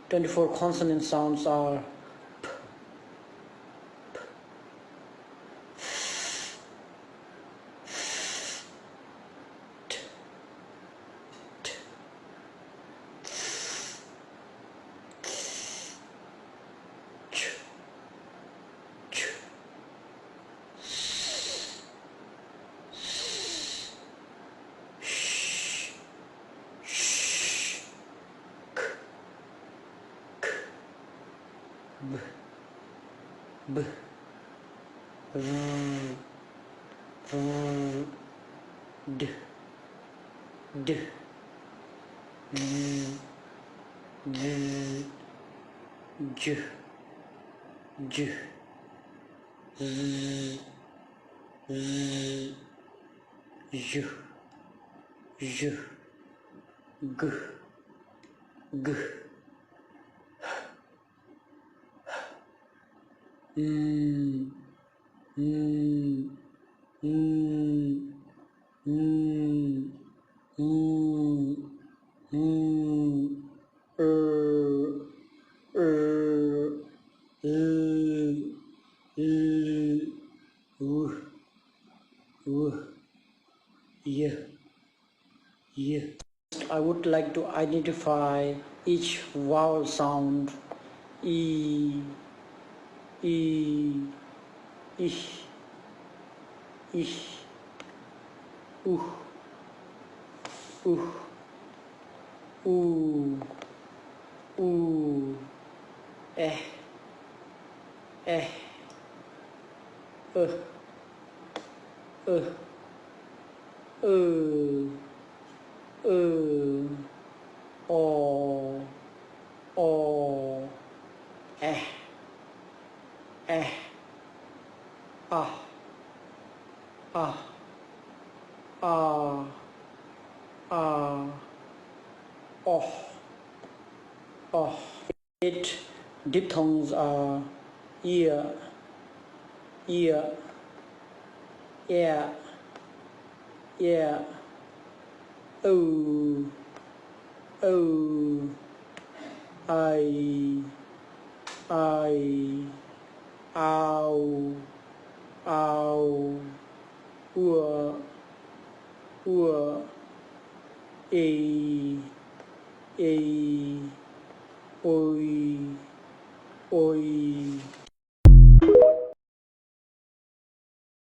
24 consonant sounds are b, v, v, d, d, z, z, j, j, z, z, j, j, g, g, n, n, n, n, n, y. I would like to identify each vowel sound. E, ich, uh, eh, uh, o, eh, ah, oh. 8 diphthongs are ear, ear, o, I, ow, a, oi,